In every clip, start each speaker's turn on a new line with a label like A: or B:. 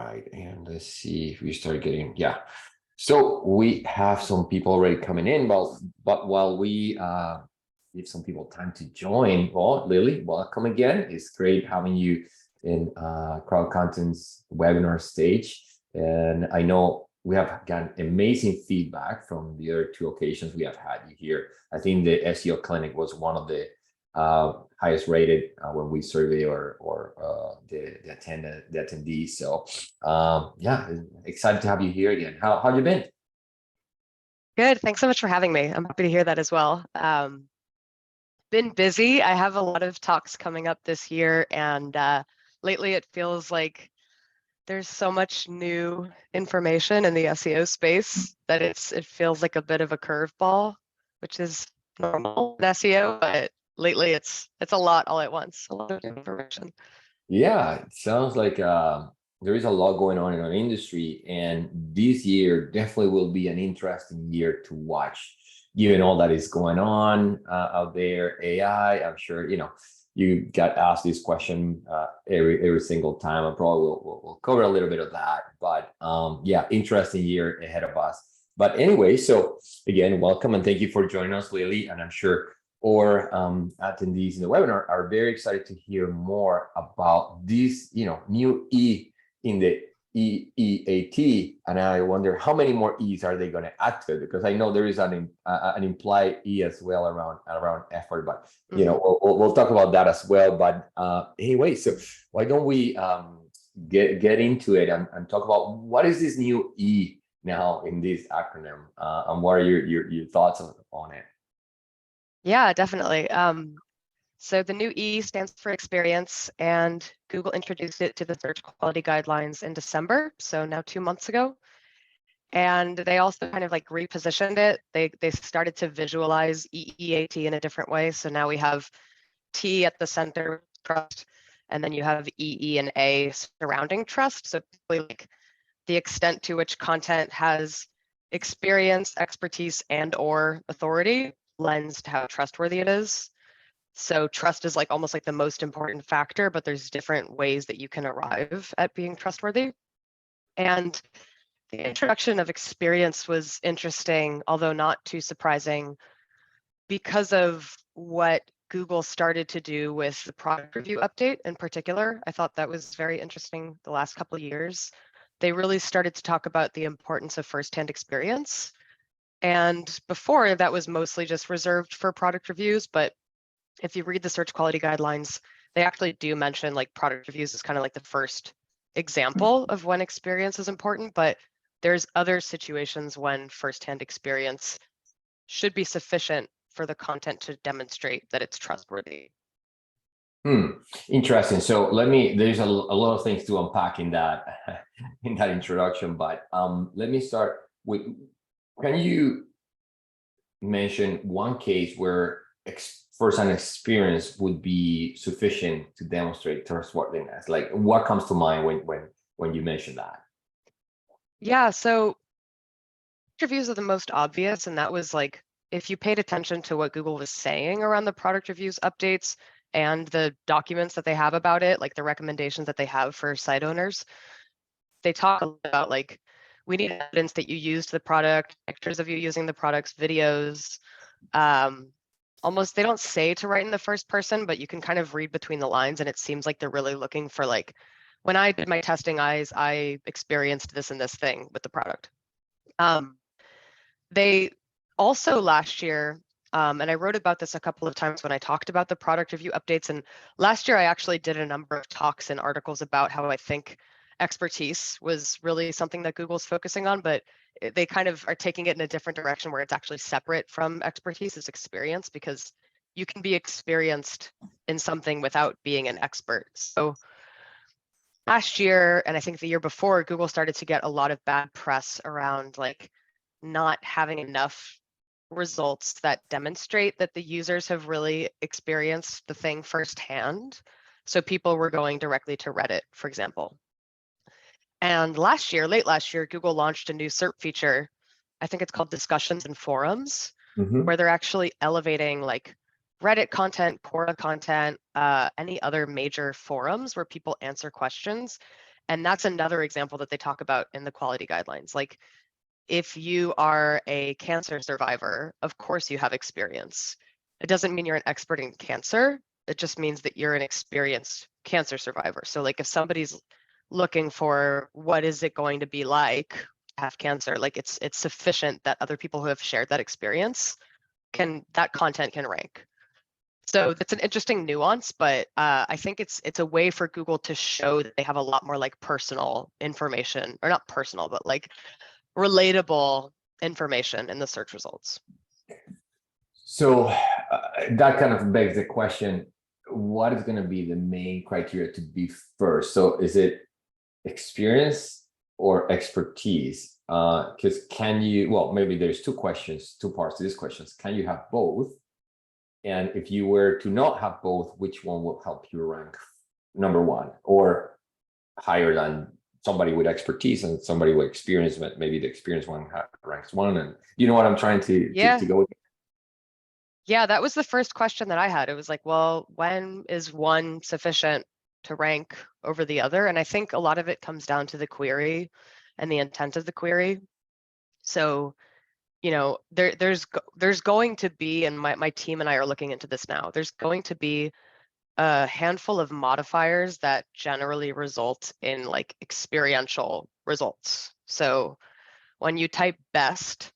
A: right, and let's see if we start getting, yeah. So we have some people already coming in, but while we give some people time to join, well, Lily, welcome again. It's great having you in Crowd Content's webinar stage. And I know we have gotten amazing feedback from the other two occasions we have had you here. I think the SEO clinic was one of the highest rated when we survey or the attendees. So yeah, excited to have you here again. How you been?
B: Good. Thanks so much for having me. I'm happy to hear that as well. Been busy. I have a lot of talks coming up this year, and lately it feels like there's so much new information in the SEO space that it feels like a bit of a curveball, which is normal in SEO, but lately it's a lot all at once, a lot of new information.
A: Yeah, it sounds like there is a lot going on in our industry, and this year definitely will be an interesting year to watch, given all that is going on out there. AI, I'm sure you got asked this question every single time. I probably we'll cover a little bit of that, but yeah, interesting year ahead of us. But anyway, so again, welcome and thank you for joining us, Lily, and I'm sure or attendees in the webinar are very excited to hear more about this, new E in the EEAT, and I wonder how many more E's are they going to add to it, because I know there is an implied E as well around effort, but we'll talk about that as well. But anyway, so why don't we get into it and talk about what is this new E now in this acronym, and what are your thoughts on it?
B: Yeah, definitely. So the new E stands for experience, and Google introduced it to the search quality guidelines in December, so now 2 months ago. And they also kind of like repositioned it. They started to visualize EEAT in a different way. So now we have T at the center, trust, and then you have EE and A surrounding trust. So like the extent to which content has experience, expertise, and/or authority lends to how trustworthy it is. So trust is like almost like the most important factor, but there's different ways that you can arrive at being trustworthy. And the introduction of experience was interesting, although not too surprising, because of what Google started to do with the product review update in particular. I thought that was very interesting the last couple of years. They really started to talk about the importance of firsthand experience. And before, that was mostly just reserved for product reviews, but if you read the search quality guidelines, they actually do mention like product reviews is kind of like the first example of when experience is important, but there's other situations when firsthand experience should be sufficient for the content to demonstrate that it's trustworthy.
A: Interesting. So there's a lot of things to unpack in that in that introduction, but let me start with, can you mention one case where first-hand experience would be sufficient to demonstrate trustworthiness? Like, what comes to mind when you mention that?
B: Yeah, so reviews are the most obvious, and that was like, if you paid attention to what Google was saying around the product reviews updates and the documents that they have about it, like the recommendations that they have for site owners, they talk about like, we need evidence that you used the product, pictures of you using the products, videos. Almost, they don't say to write in the first person, but you can kind of read between the lines, and it seems like they're really looking for like, when I did my testing, I experienced this and this thing with the product. They also last year, and I wrote about this a couple of times when I talked about the product review updates. And last year, I actually did a number of talks and articles about how I think expertise was really something that Google's focusing on, but they kind of are taking it in a different direction where it's actually separate from expertise, it's experience, because you can be experienced in something without being an expert. So last year, and I think the year before, Google started to get a lot of bad press around like not having enough results that demonstrate that the users have really experienced the thing firsthand. So people were going directly to Reddit, for example. And late last year, Google launched a new SERP feature. I think it's called Discussions and Forums, where they're actually elevating like Reddit content, Quora content, any other major forums where people answer questions. And that's another example that they talk about in the quality guidelines. Like, if you are a cancer survivor, of course you have experience. It doesn't mean you're an expert in cancer. It just means that you're an experienced cancer survivor. So like if somebody's looking for what is it going to be like to have cancer, like it's sufficient that other people who have shared that experience that content can rank. So that's an interesting nuance, but I think it's a way for Google to show that they have a lot more like personal information, or not personal, but like relatable information in the search results.
A: So that kind of begs the question, what is going to be the main criteria to be first? So is it experience or expertise? Because well, maybe there's two parts to this question. Can you have both? And if you were to not have both, which one will help you rank number one or higher than somebody with expertise and somebody with experience? But maybe the experienced one ranks one. And you know what I'm trying to go with?
B: Yeah, that was the first question that I had. It was like, well, when is one sufficient to rank over the other? And I think a lot of it comes down to the query and the intent of the query. So, you know, there's going to be, and my team and I are looking into this now, there's going to be a handful of modifiers that generally result in like experiential results. So when you type best,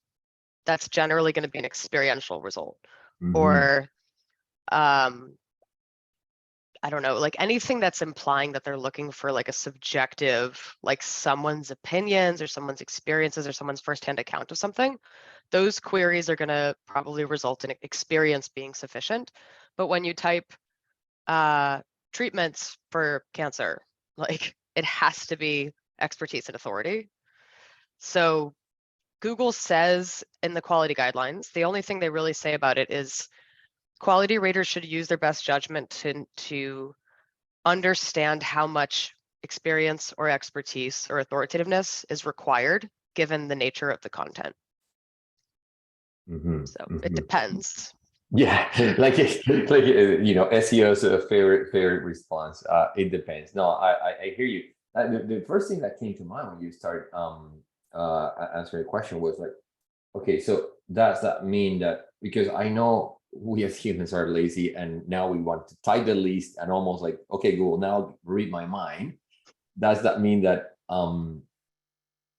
B: that's generally going to be an experiential result.
A: Mm-hmm.
B: Or I don't know, like anything that's implying that they're looking for like a subjective, like someone's opinions or someone's experiences or someone's firsthand account of something, those queries are going to probably result in experience being sufficient. But when you type treatments for cancer, like it has to be expertise and authority. So Google says in the quality guidelines, the only thing they really say about it is quality raters should use their best judgment to understand how much experience or expertise or authoritativeness is required given the nature of the content.
A: Mm-hmm.
B: So
A: Mm-hmm.
B: it depends.
A: Yeah, like you know, SEO's a favorite response. It depends. No, I hear you. The first thing that came to mind when you started answering the question was like, okay, so does that mean that, because I know we as humans are lazy and now we want to type the list and almost like, okay, Google, now read my mind. Does that mean that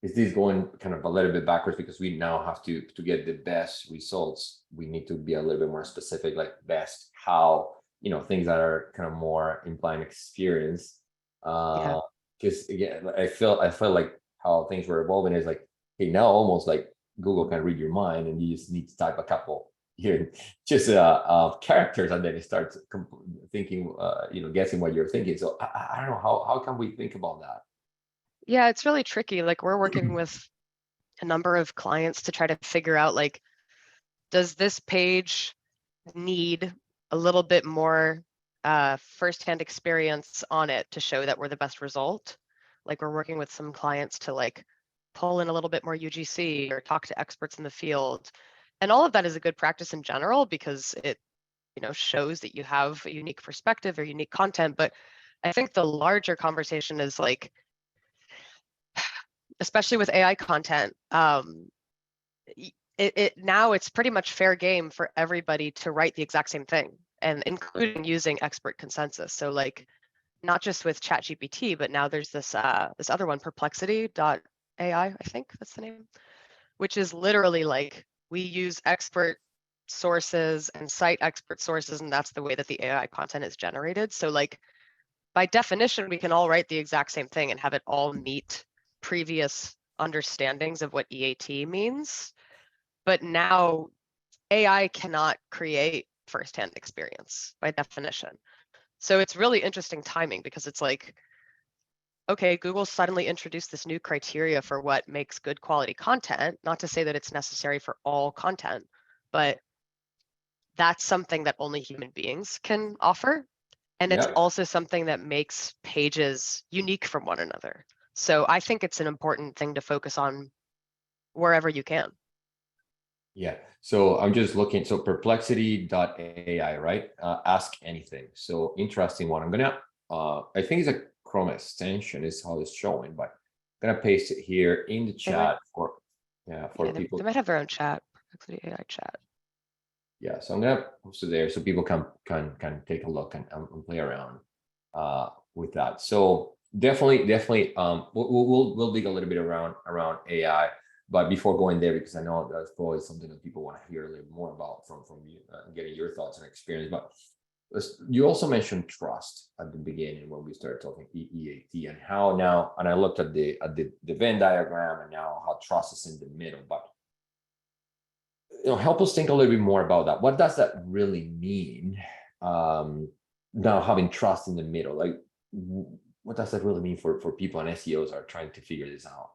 A: is this going kind of a little bit backwards because we now have to get the best results? We need to be a little bit more specific, like best how, you know, things that are kind of more implying experience.
B: Yeah.
A: Because again, I feel like how things were evolving is like, hey, now almost like Google can read your mind and you just need to type a couple here, just characters, and then it starts thinking, you know, guessing what you're thinking. So I don't know, how can we think about that?
B: Yeah, it's really tricky. Like we're working with a number of clients to try to figure out like, does this page need a little bit more firsthand experience on it to show that we're the best result? Like we're working with some clients to like pull in a little bit more UGC or talk to experts in the field. And all of that is a good practice in general because it, you know, shows that you have a unique perspective or unique content. But I think the larger conversation is like, especially with AI content, now it's pretty much fair game for everybody to write the exact same thing, and including using expert consensus. So like not just with ChatGPT, but now there's this this other one, Perplexity.ai, I think that's the name, which is literally like we use expert sources and cite expert sources, and that's the way that the AI content is generated. So like by definition, we can all write the exact same thing and have it all meet previous understandings of what EAT means. But now AI cannot create firsthand experience by definition. So it's really interesting timing because it's like, okay, Google suddenly introduced this new criteria for what makes good quality content, not to say that it's necessary for all content, but that's something that only human beings can offer. And it's also something that makes pages unique from one another. So I think it's an important thing to focus on wherever you can.
A: Yeah. So I'm just looking. So perplexity.ai, right? Ask anything. So interesting one. I'm gonna. I think it's a Chrome extension is how it's showing, but I'm gonna paste it here in the
B: They might,
A: chat for, yeah, for
B: yeah, they
A: people.
B: might have their own chat, Perplexity AI chat.
A: Yeah, so I'm gonna post it there so people can take a look and play around with that. So definitely we'll dig a little bit around AI, but before going there, because I know that's probably something that people want to hear a little more about from you, getting your thoughts and experience. But you also mentioned trust at the beginning when we started talking EAT, and how now, and I looked at the Venn diagram, and now how trust is in the middle. But help us think a little bit more about that. What does that really mean? Now having trust in the middle, like what does that really mean for people and SEOs are trying to figure this out?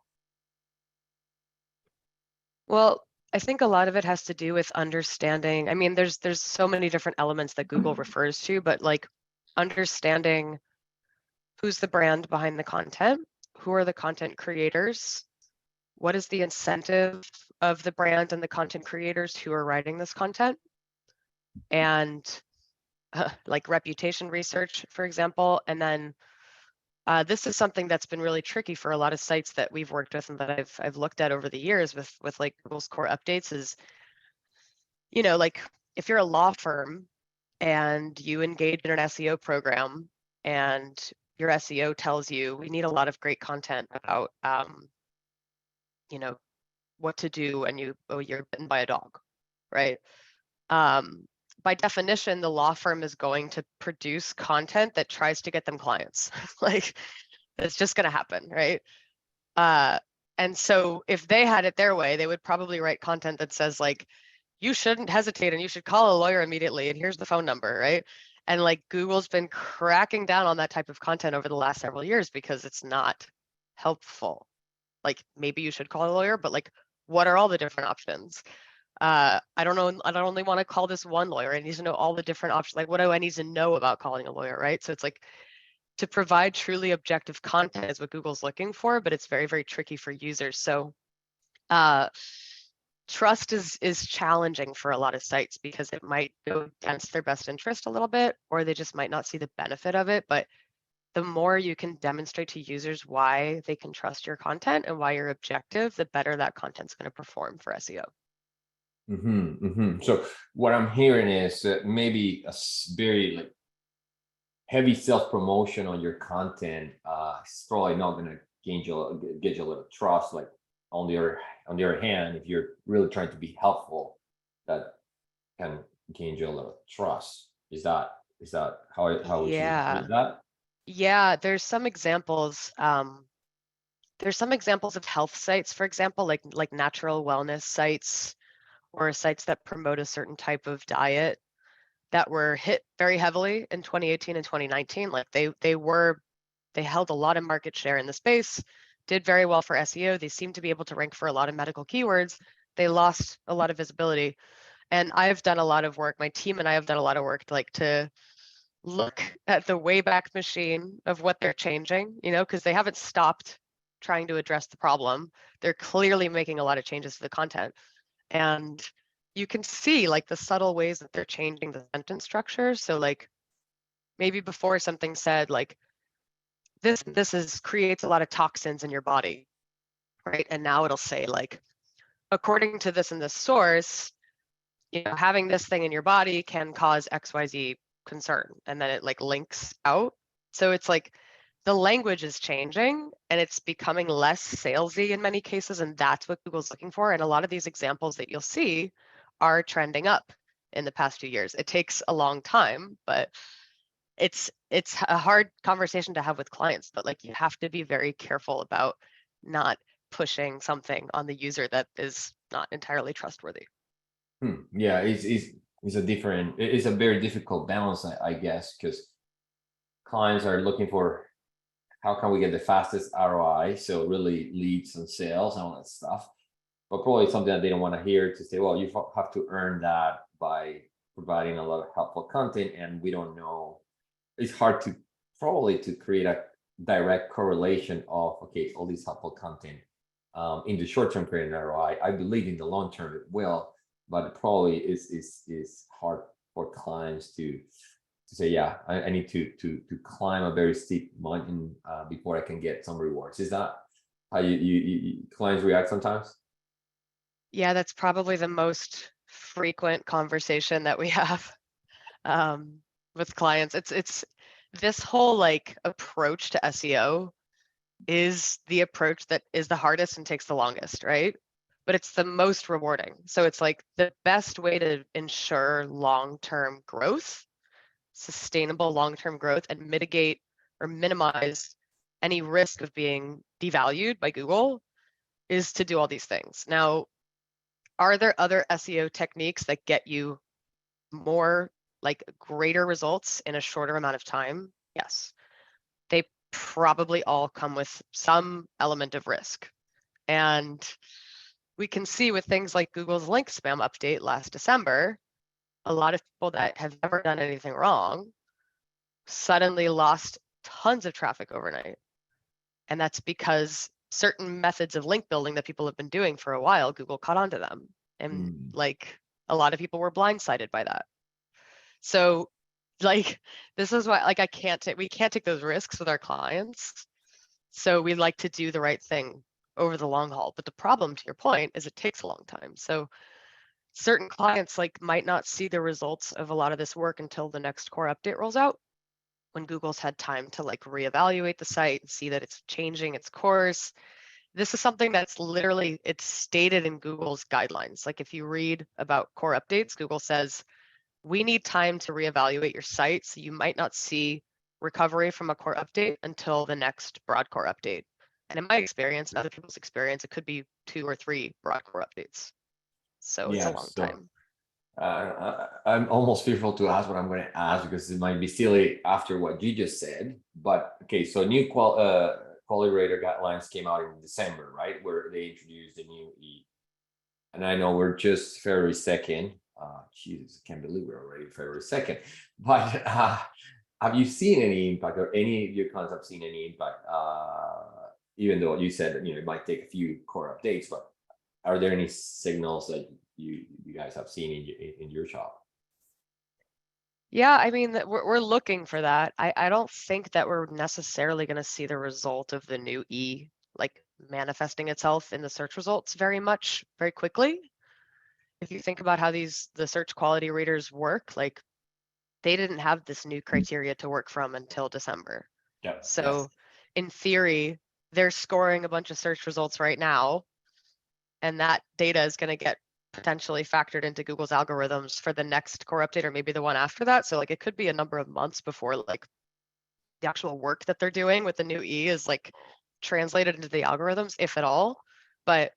B: Well, I think a lot of it has to do with understanding. I mean, there's so many different elements that Google refers to, but like understanding who's the brand behind the content, who are the content creators, what is the incentive of the brand and the content creators who are writing this content, and like reputation research, for example. And then this is something that's been really tricky for a lot of sites that we've worked with and that I've looked at over the years with like Google's core updates is, like if you're a law firm and you engage in an SEO program and your SEO tells you we need a lot of great content about, you know, what to do when you're bitten by a dog, right? Um, by definition, the law firm is going to produce content that tries to get them clients. Like it's just going to happen, right? Uh, and so if they had it their way, they would probably write content that says like, you shouldn't hesitate and you should call a lawyer immediately. And here's the phone number, right? And like Google's been cracking down on that type of content over the last several years because it's not helpful. Like maybe you should call a lawyer, but like, what are all the different options? I don't know. I don't only want to call this one lawyer. I need to know all the different options. Like, what do I need to know about calling a lawyer, right? So it's like to provide truly objective content is what Google's looking for, but it's very, very tricky for users. So trust is challenging for a lot of sites because it might go against their best interest a little bit, or they just might not see the benefit of it. But the more you can demonstrate to users why they can trust your content and why you're objective, the better that content's going to perform for SEO.
A: So what I'm hearing is maybe very like heavy self promotion on your content. It's probably not going to get you a little trust. Like on the other hand, if you're really trying to be helpful, that can gain you a little trust. Is that how we should
B: Yeah.
A: interpret that?
B: Yeah, there's some examples. There's some examples of health sites, for example, like natural wellness sites or sites that promote a certain type of diet that were hit very heavily in 2018 and 2019. Like they held a lot of market share in the space, did very well for SEO. They seemed to be able to rank for a lot of medical keywords. They lost a lot of visibility. And I've done a lot of work, my team and I have done a lot of work to look at the Wayback Machine of what they're changing, because they haven't stopped trying to address the problem. They're clearly making a lot of changes to the content. And you can see like the subtle ways that they're changing the sentence structure. So like maybe before something said like this is creates a lot of toxins in your body, right? And now it'll say like, according to this and this source, having this thing in your body can cause XYZ concern. And then it like links out. So it's like the language is changing and it's becoming less salesy in many cases. And that's what Google's looking for. And a lot of these examples that you'll see are trending up in the past few years. It takes a long time, but it's a hard conversation to have with clients, but like you have to be very careful about not pushing something on the user that is not entirely trustworthy.
A: Yeah, it's a very difficult balance, I guess, because clients are looking for how can we get the fastest ROI, so really leads and sales and all that stuff. But probably something that they don't want to hear, to say, well, you have to earn that by providing a lot of helpful content, and we don't know. It's hard to probably to create a direct correlation of, okay, all this helpful content in the short term create an ROI. I believe in the long term it will, but it probably is hard for clients to say, yeah, I need to climb a very steep mountain before I can get some rewards. Is that how you clients react sometimes?
B: Yeah, that's probably the most frequent conversation that we have with clients. It's this whole like approach to SEO is the approach that is the hardest and takes the longest, right? But it's the most rewarding. So it's like the best way to ensure long-term growth, sustainable long-term growth, and mitigate or minimize any risk of being devalued by Google is to do all these things. Now, are there other SEO techniques that get you more, like greater results in a shorter amount of time? Yes. They probably all come with some element of risk. And we can see with things like Google's link spam update last December, a lot of people that have never done anything wrong suddenly lost tons of traffic overnight. And that's because certain methods of link building that people have been doing for a while, Google caught on to them. And like a lot of people were blindsided by that. So like this is why like we can't take those risks with our clients. So we like to do the right thing over the long haul. But the problem, to your point, is it takes a long time. So certain clients like might not see the results of a lot of this work until the next core update rolls out, when Google's had time to like reevaluate the site and see that it's changing its course. This is something that's literally, it's stated in Google's guidelines. Like if you read about core updates, Google says, we need time to reevaluate your site. So you might not see recovery from a core update until the next broad core update. And in my experience and other people's experience, it could be 2 or 3 broad core updates. So it's a
A: Yeah.
B: long
A: So
B: time.
A: I'm almost fearful to ask what I'm going to ask because it might be silly after what you just said. But okay, so new quality rater guidelines came out in December, right? Where they introduced the new E. And I know we're just February 2nd. Jesus, I can't believe we're already February 2nd. But have you seen any impact, or any of your clients have seen any impact? Even though you said it might take a few core updates, but are there any signals that you guys have seen in your shop?
B: Yeah, I mean, we're looking for that. I don't think that we're necessarily going to see the result of the new E like manifesting itself in the search results very quickly. If you think about how the search quality raters work, like they didn't have this new criteria to work from until December.
A: Yeah. Yes.
B: So in theory, they're scoring a bunch of search results right now, and that data is going to get potentially factored into Google's algorithms for the next core update or maybe the one after that. So like it could be a number of months before like the actual work that they're doing with the new E is like translated into the algorithms, if at all. But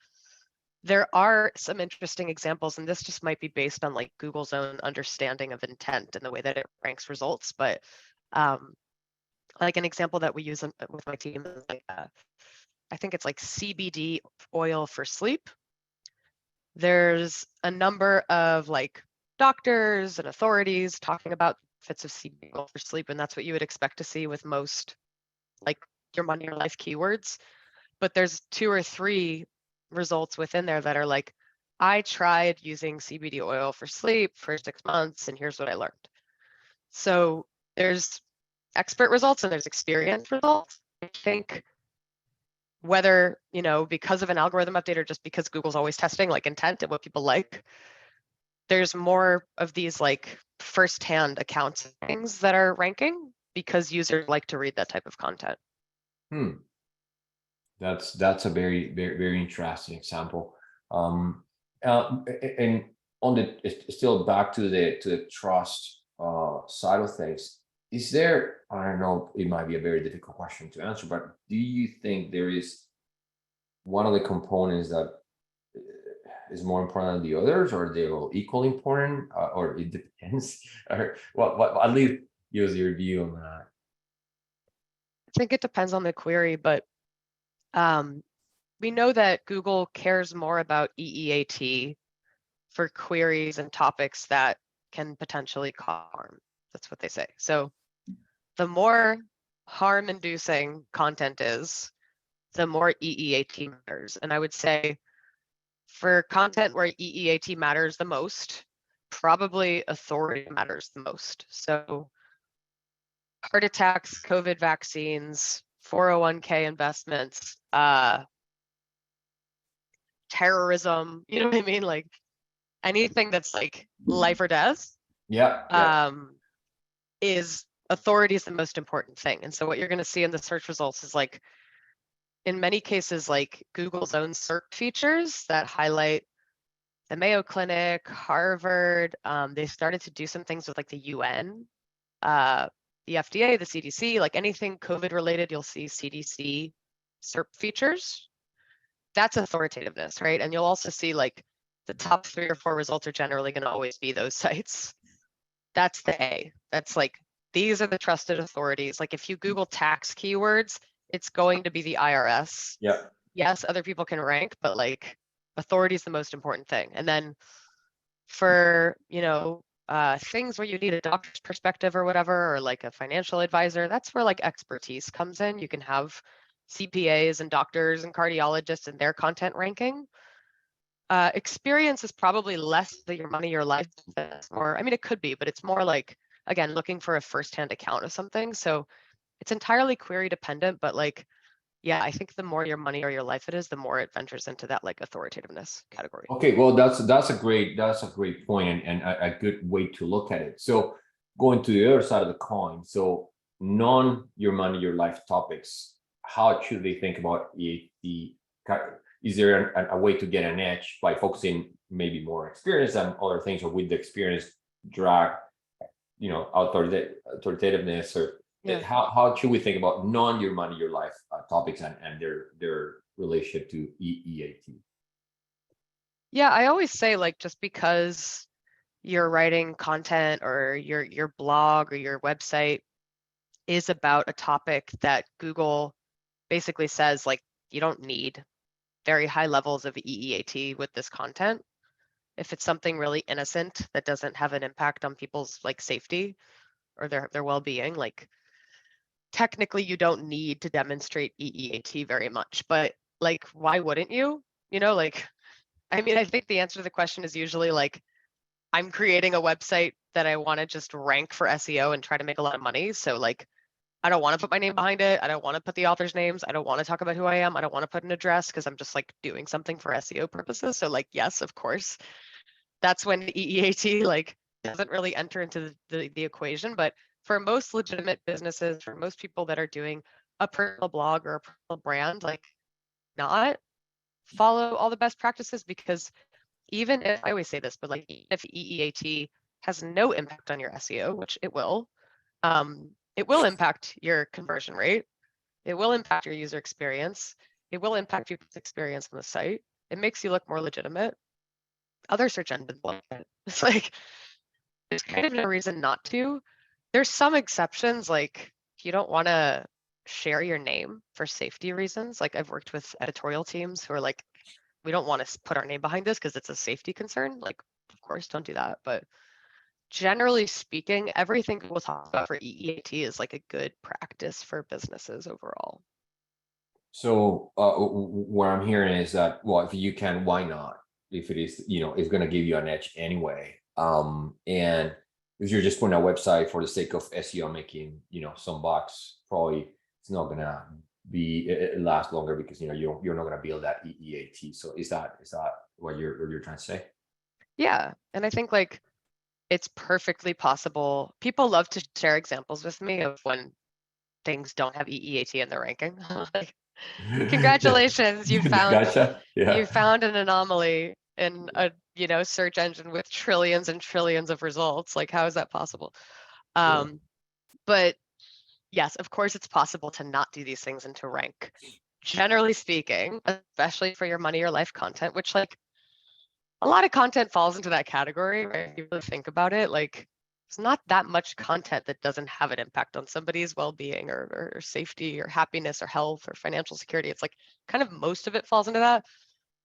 B: there are some interesting examples, and this just might be based on like Google's own understanding of intent and the way that it ranks results. But um, like an example that we use with my team is like, I think it's like CBD oil for sleep. There's a number of like doctors and authorities talking about benefits of CBD oil for sleep, and that's what you would expect to see with most like your money or life keywords. But there's 2 or 3 results within there that are like, I tried using CBD oil for sleep for 6 months, and here's what I learned. So there's expert results and there's experience results. I think whether, because of an algorithm update or just because Google's always testing like intent and what people like, there's more of these like firsthand accounts things that are ranking because users like to read that type of content.
A: That's a very interesting example. And on the still back to the trust side of things, is there, I don't know, it might be a very difficult question to answer, but do you think there is one of the components that is more important than the others, or they're all equally important, or it depends? Or what at least use your view on that.
B: I think it depends on the query, but we know that Google cares more about EEAT for queries and topics that can potentially cause harm. That's what they say. So the more harm-inducing content is, the more EEAT matters. And I would say for content where EEAT matters the most, probably authority matters the most. So heart attacks, COVID vaccines, 401k investments, terrorism, you know what I mean? Like anything that's like life or death,
A: Yeah, yeah,
B: is authority is the most important thing. And so what you're going to see in the search results is like, in many cases, like Google's own search features that highlight the Mayo Clinic, Harvard. They started to do some things with like the UN, the FDA, the CDC, like anything COVID related, you'll see CDC SERP features. That's authoritativeness, right? And you'll also see like the top 3 or 4 results are generally going to always be those sites. That's the A. That's like, these are the trusted authorities. Like if you Google tax keywords, it's going to be the IRS.
A: yeah.
B: Yes, other people can rank, but like authority is the most important thing. And then for, things where you need a doctor's perspective or whatever, or like a financial advisor, that's where like expertise comes in. You can have CPAs and doctors and cardiologists and their content ranking. Experience is probably less the your money, your life, or I mean, it could be, but it's more like, again, looking for a firsthand account of something. So it's entirely query dependent, but like, yeah, I think the more your money or your life it is, the more it ventures into that like authoritativeness category.
A: Okay, well, that's a great point, and a good way to look at it. So going to the other side of the coin, so non your money, your life topics, how should they think about the is there a way to get an edge by focusing maybe more experience and other things, or with the experience drag, authoritativeness, or
B: Yeah.
A: how should we think about non your money, your life topics, and their relationship to EEAT?
B: Yeah, I always say like just because you're writing content or your blog or your website is about a topic that Google basically says like you don't need very high levels of EEAT with this content. If it's something really innocent that doesn't have an impact on people's like safety or their well-being, like technically you don't need to demonstrate EEAT very much. But like, why wouldn't you? Like, I mean, I think the answer to the question is usually like, I'm creating a website that I want to just rank for SEO and try to make a lot of money. So like, I don't want to put my name behind it. I don't want to put the author's names. I don't want to talk about who I am. I don't want to put an address because I'm just like doing something for SEO purposes. So like, yes, of course, that's when EEAT like doesn't really enter into the equation. But for most legitimate businesses, for most people that are doing a personal blog or a personal brand, like not follow all the best practices, because even if, I always say this, but like even if EEAT has no impact on your SEO, which it will impact your conversion rate. It will impact your user experience. It will impact people's experience on the site. It makes you look more legitimate. Other search engines like it. It's like, there's kind of no reason not to. There's some exceptions, like if you don't want to share your name for safety reasons. Like I've worked with editorial teams who are like, we don't want to put our name behind this because it's a safety concern. Like, of course, don't do that. But generally speaking, everything we'll talk about for EEAT is like a good practice for businesses overall.
A: So what I'm hearing is that, well, if you can, why not? If it is, it's going to give you an edge anyway. And if you're just putting a website for the sake of SEO, making some bucks, probably it's not going to be it last longer, because you're not going to build that EEAT. So is that what you're trying to say?
B: Yeah, and I think like it's perfectly possible. People love to share examples with me of when things don't have EEAT in their ranking. Like, congratulations,
A: Gotcha.
B: you
A: Yeah.
B: found an anomaly in a search engine with trillions and trillions of results. Like, how is that possible?
A: Yeah.
B: But yes, of course it's possible to not do these things and to rank. Generally speaking, especially for your money or life content, which like a lot of content falls into that category, right? If you really think about it, like it's not that much content that doesn't have an impact on somebody's well-being or safety or happiness or health or financial security. It's like kind of most of it falls into that.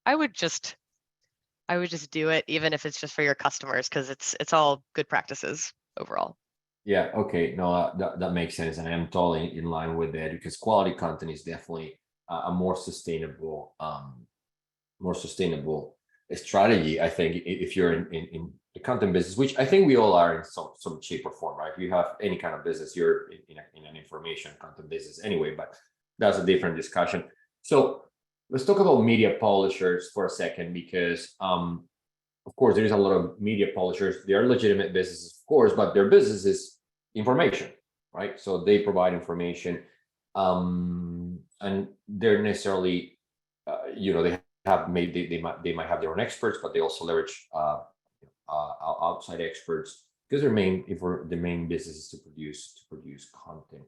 B: I would just do it, even if it's just for your customers, because it's all good practices overall.
A: Yeah. Okay. No, that makes sense, and I'm totally in line with that, because quality content is definitely a more sustainable strategy, I think, if you're in the content business, which I think we all are in some shape or form, right? If you have any kind of business, you're in an information content business anyway, but that's a different discussion. So let's talk about media publishers for a second, because of course, there is a lot of media publishers. They are legitimate businesses, of course, but their business is information, right? So they provide information, and they're necessarily, they have maybe they might have their own experts, but they also leverage outside experts, because their main business is to produce content.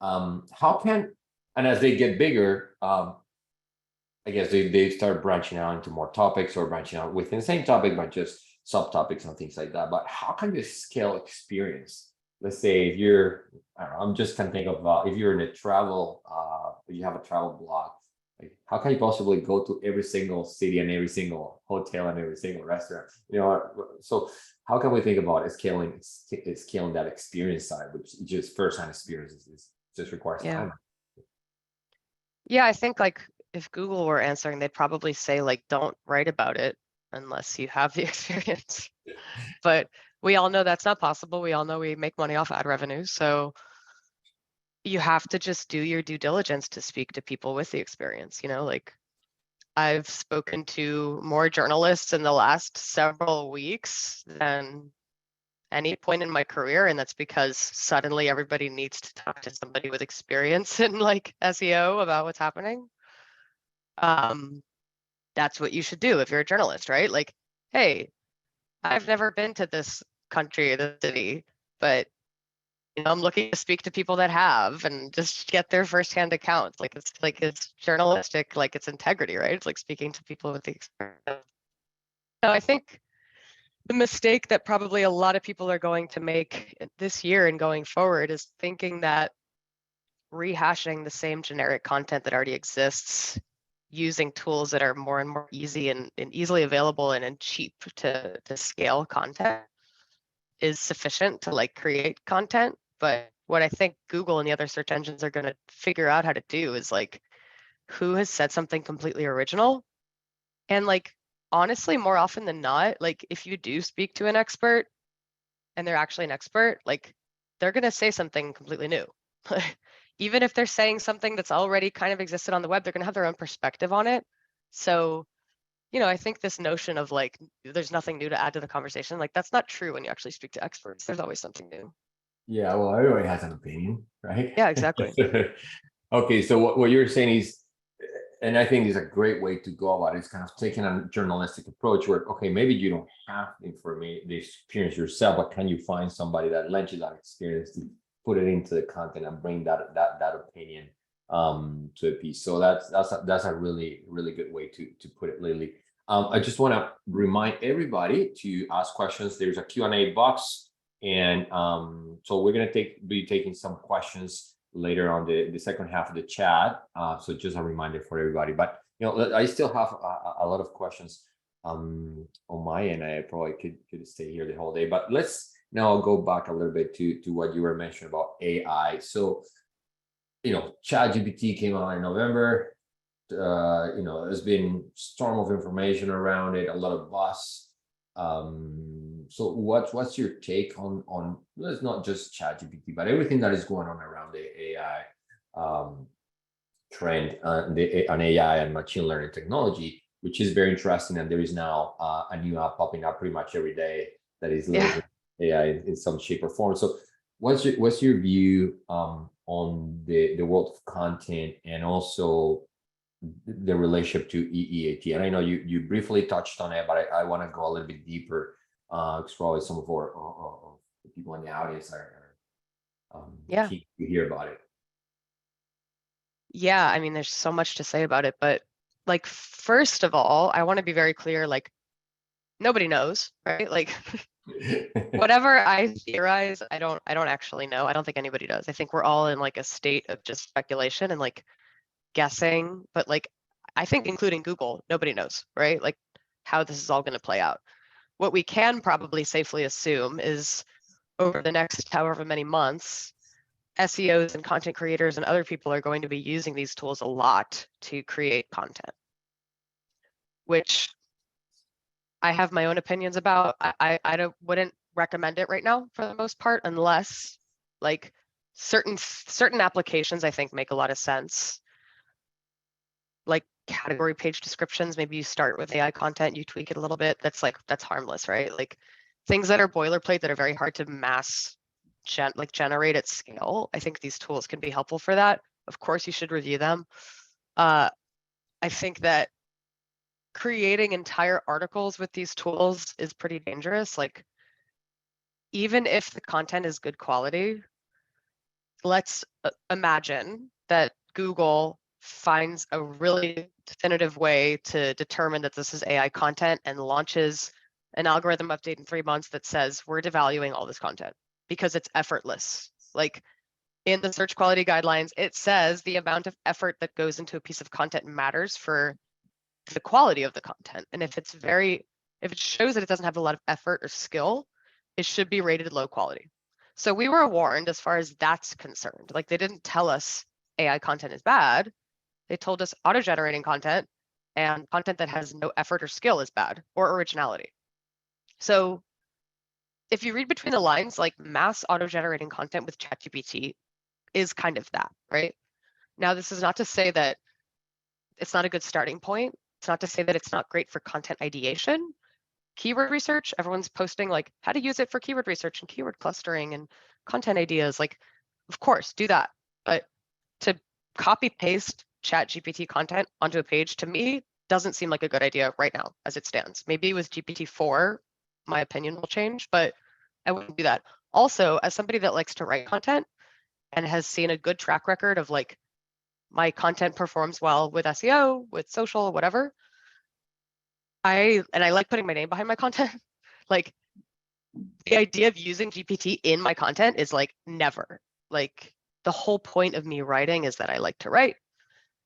A: How can, and as they get bigger, I guess they start branching out into more topics, or branching out within the same topic, but just subtopics and things like that. But how can you scale experience? Let's say if you're, I don't know, I'm just kind of think of if you're in a travel, you have a travel blog, like how can you possibly go to every single city and every single hotel and every single restaurant? So how can we think about scaling that experience side, which just first-hand experiences just requires time.
B: Yeah, I think like if Google were answering, they'd probably say like, don't write about it unless you have the experience. But we all know that's not possible. We all know we make money off ad revenue. So you have to just do your due diligence to speak to people with the experience. Like I've spoken to more journalists in the last several weeks than any point in my career, and that's because suddenly everybody needs to talk to somebody with experience in like SEO about what's happening. That's what you should do if you're a journalist, right? Like, hey, I've never been to this country or this city, but I'm looking to speak to people that have, and just get their firsthand accounts. It's journalistic, like it's integrity, right? It's like speaking to people with the experience. So I think the mistake that probably a lot of people are going to make this year and going forward is thinking that rehashing the same generic content that already exists using tools that are more and more easy and easily available and cheap to scale content is sufficient to like create content. But what I think Google and the other search engines are going to figure out how to do is like, who has said something completely original? And like, honestly, more often than not, like if you do speak to an expert and they're actually an expert, like they're going to say something completely new. Even if they're saying something that's already kind of existed on the web, they're going to have their own perspective on it. So, I think this notion of like, there's nothing new to add to the conversation, like that's not true when you actually speak to experts. There's always something new.
A: Yeah, well, everybody has an opinion, right?
B: Yeah, exactly.
A: Okay, so what you're saying is, and I think is a great way to go about it, is kind of taking a journalistic approach where, okay, maybe you don't have the experience yourself, but can you find somebody that lends you that experience to put it into the content and bring that opinion to a piece? So that's a really, really good way to put it, Lily. I just want to remind everybody to ask questions. There's a Q&A box, and so we're going to be taking some questions later on the second half of the chat. So just a reminder for everybody. But I still have a lot of questions on my end. I probably could stay here the whole day. But let's now go back a little bit to what you were mentioning about AI. So ChatGPT came out in November. There's been storm of information around it, a lot of buzz. So what's your take on it's not just ChatGPT, but everything that is going on around the AI trend, on AI and machine learning technology, which is very interesting. And there is now a new app popping up pretty much every day that is leveraging AI in some shape or form. So what's your view on the world of content, and also the relationship to EEAT? And I know you briefly touched on it, but I want to go a little bit deeper, because probably some of our the people in the audience are keen to hear about it.
B: Yeah, I mean, there's so much to say about it, but like, first of all, I want to be very clear, like, nobody knows, right? Like, whatever I theorize, I don't actually know. I don't think anybody does. I think we're all in like a state of just speculation and like guessing, but like, I think including Google, nobody knows, right? Like how this is all going to play out. What we can probably safely assume is over the next however many months, SEOs and content creators and other people are going to be using these tools a lot to create content, which I have my own opinions about. I wouldn't recommend it right now for the most part, unless like certain applications I think make a lot of sense. Like category page descriptions, maybe you start with AI content, you tweak it a little bit. That's harmless, right? Like things that are boilerplate that are very hard to generate at scale. I think these tools can be helpful for that. Of course, you should review them. I think that creating entire articles with these tools is pretty dangerous. Like, even if the content is good quality, let's imagine that Google finds a really definitive way to determine that this is AI content and launches an algorithm update in 3 months that says we're devaluing all this content because it's effortless. Like in the search quality guidelines, it says the amount of effort that goes into a piece of content matters for the quality of the content. And if it shows that it doesn't have a lot of effort or skill, it should be rated low quality. So we were warned as far as that's concerned. Like they didn't tell us AI content is bad. They told us auto-generating content and content that has no effort or skill is bad, or originality. So if you read between the lines, like mass auto-generating content with ChatGPT is kind of that, right? Now, this is not to say that it's not a good starting point. It's not to say that it's not great for content ideation. Keyword research, everyone's posting like how to use it for keyword research and keyword clustering and content ideas. Like, of course, do that. But to copy paste chat GPT content onto a page, to me, doesn't seem like a good idea right now as it stands. Maybe with GPT-4, my opinion will change, but I wouldn't do that. Also, as somebody that likes to write content and has seen a good track record of like my content performs well with SEO, with social, whatever, I like putting my name behind my content. Like the idea of using GPT in my content is like never. Like the whole point of me writing is that I like to write.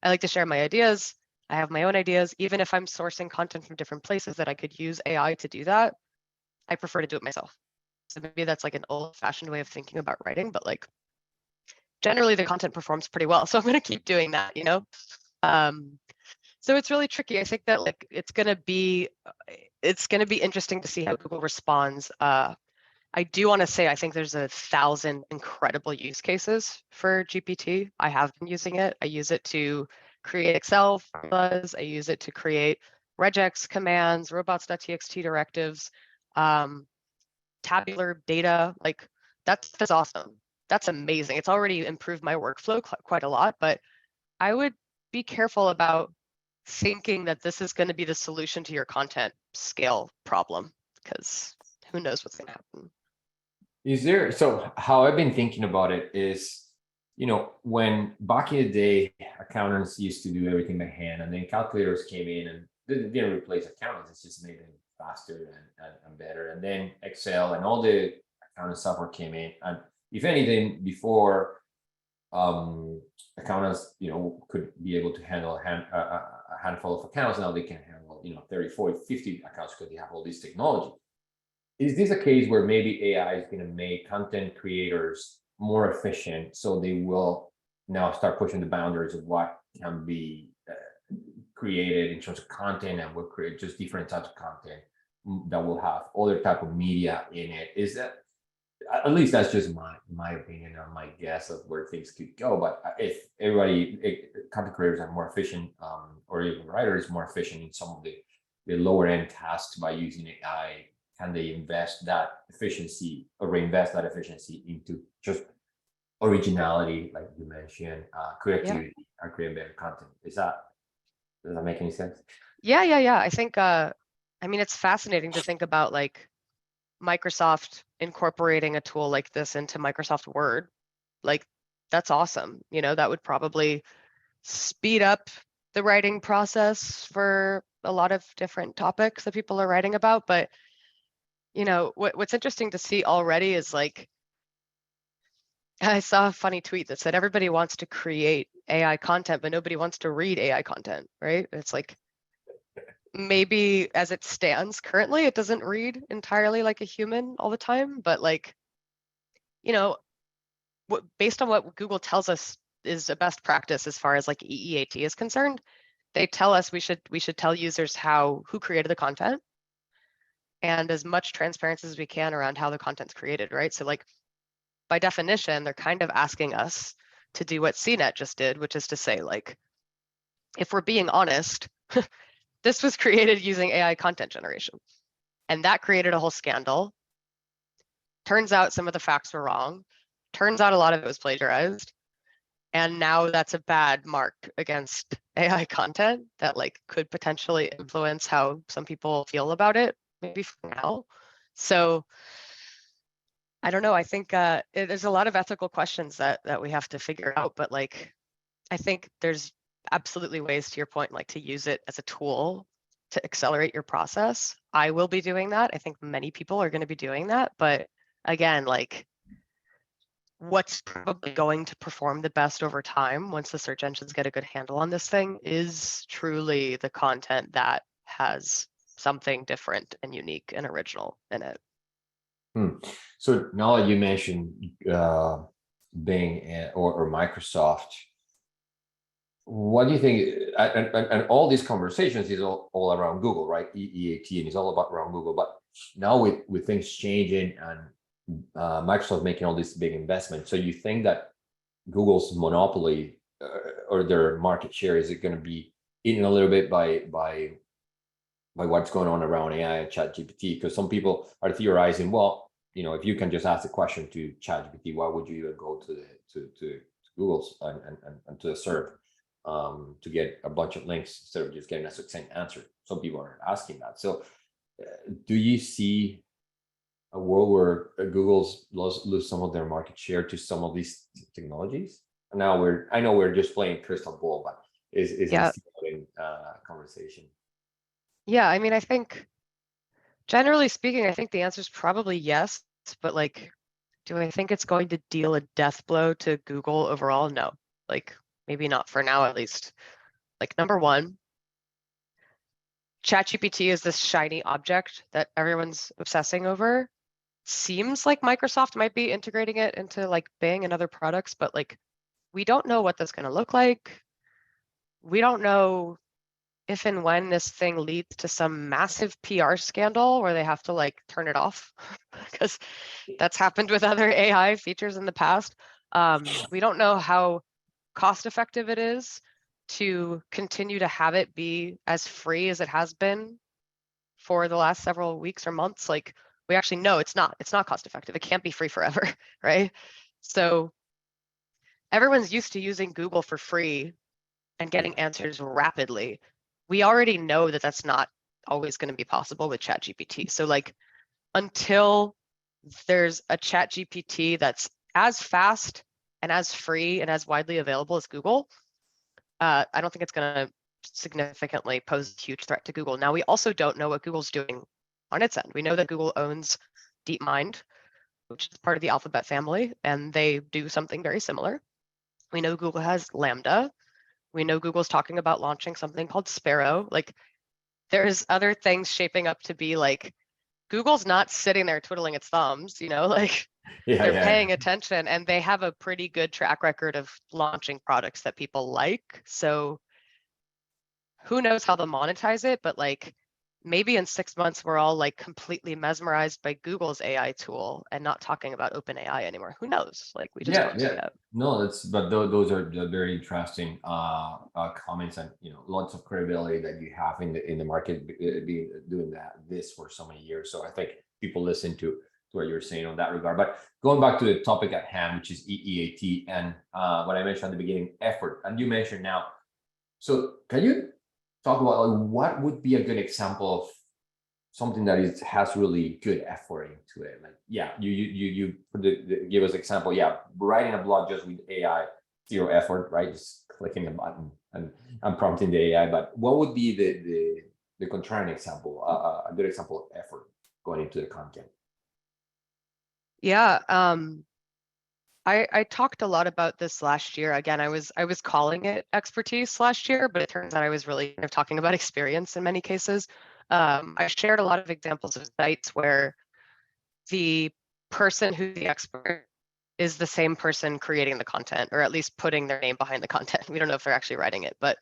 B: I like to share my ideas. I have my own ideas. Even if I'm sourcing content from different places that I could use AI to do that, I prefer to do it myself. So maybe that's like an old-fashioned way of thinking about writing, but like generally the content performs pretty well. So I'm going to keep doing that, you know? So it's really tricky. I think that like it's going to be interesting to see how Google responds. I do want to say I think there's 1,000 incredible use cases for GPT. I have been using it. I use it to create Excel formulas. I use it to create regex commands, robots.txt directives, tabular data. Like that's awesome. That's amazing. It's already improved my workflow quite a lot, but I would be careful about thinking that this is going to be the solution to your content scale problem, because who knows what's going to happen.
A: Is there, so how I've been thinking about it is, when back in the day, accountants used to do everything by hand, and then calculators came in and didn't replace accountants, it's just made them faster and better. And then Excel and all the accounting software came in. And if anything, before accountants, could be able to handle a handful of accounts, now they can handle, 30, 40, 50 accounts because they have all this technology. Is this a case where maybe AI is going to make content creators more efficient, so they will now start pushing the boundaries of what can be created in terms of content, and will create just different types of content that will have other type of media in it? Is that, at least that's just my opinion or my guess of where things could go. But if content creators are more efficient, or even writers more efficient in some of the lower end tasks by using AI, can they invest that efficiency or reinvest that efficiency into just originality, like you mentioned, creativity, and create better content? Does that make any sense?
B: Yeah. I think, it's fascinating to think about like Microsoft incorporating a tool like this into Microsoft Word. Like that's awesome. That would probably speed up the writing process for a lot of different topics that people are writing about. But what's interesting to see already is like, I saw a funny tweet that said everybody wants to create AI content, but nobody wants to read AI content, right? It's like, maybe as it stands currently, it doesn't read entirely like a human all the time, but like, based on what Google tells us is a best practice as far as like EEAT is concerned, they tell us we should tell users who created the content, and as much transparency as we can around how the content's created, right? So like by definition, they're kind of asking us to do what CNET just did, which is to say, like, if we're being honest, this was created using AI content generation. And that created a whole scandal. Turns out some of the facts were wrong. Turns out a lot of it was plagiarized. And now that's a bad mark against AI content that like could potentially influence how some people feel about it, maybe for now. So I don't know. I think there's a lot of ethical questions that we have to figure out, but like I think there's absolutely ways, to your point, like to use it as a tool to accelerate your process. I will be doing that. I think many people are going to be doing that. But again, like what's probably going to perform the best over time once the search engines get a good handle on this thing is truly the content that has something different and unique and original in it.
A: So now that you mentioned Bing or Microsoft, what do you think? And all these conversations is all around Google, right? EAT, and it's all about around Google. But now with things changing and Microsoft making all these big investments, so you think that Google's monopoly or their market share is it going to be eaten a little bit by what's going on around AI and ChatGPT? Because some people are theorizing, well, you know, if you can just ask the question to ChatGPT, why would you even go to Google's and to the serve to get a bunch of links instead of just getting a succinct answer? Some people are asking that. So, do you see a world where Google's lose some of their market share to some of these technologies? Now I know we're just playing crystal ball, but is
B: Yeah.
A: this the conversation?
B: Yeah, I mean, I think generally speaking, I think the answer is probably yes, but like, do I think it's going to deal a death blow to Google overall? No, like maybe not for now, at least. Like number one, ChatGPT is this shiny object that everyone's obsessing over. Seems like Microsoft might be integrating it into like Bing and other products, but like we don't know what that's going to look like. We don't know if and when this thing leads to some massive PR scandal where they have to like turn it off because that's happened with other AI features in the past. We don't know how cost effective it is to continue to have it be as free as it has been for the last several weeks or months. Like we actually know it's not cost effective. It can't be free forever, right? So everyone's used to using Google for free and getting answers rapidly. We already know that that's not always going to be possible with ChatGPT. So like until there's a ChatGPT that's as fast and as free and as widely available as Google, I don't think it's going to significantly pose a huge threat to Google. Now, we also don't know what Google's doing on its end. We know that Google owns DeepMind, which is part of the Alphabet family, and they do something very similar. We know Google has Lambda. We know Google's talking about launching something called Sparrow. Like there's other things shaping up to be like Google's not sitting there twiddling its thumbs, you know, like they're paying attention and they have a pretty good track record of launching products that people like. So who knows how they'll monetize it, but like maybe in 6 months we're all like completely mesmerized by Google's AI tool and not talking about OpenAI anymore. Who knows? Like we just don't know yet.
A: No, those are very interesting comments, and you know, lots of credibility that you have in the market, being doing this for so many years. So I think people listen to what you're saying on that regard. But going back to the topic at hand, which is EEAT, and what I mentioned at the beginning, effort, and you mentioned now. So can you talk about like, what would be a good example of something that has really good effort into it? Like, yeah, you give us example. Yeah, writing a blog just with AI, zero effort, right? Just clicking a button and prompting the AI. But what would be the contrarian example, a good example of effort going into the content?
B: Yeah, I talked a lot about this last year. Again, I was calling it expertise last year, but it turns out I was really kind of talking about experience in many cases. I shared a lot of examples of sites where the person who's the expert is the same person creating the content, or at least putting their name behind the content. We don't know if they're actually writing it, but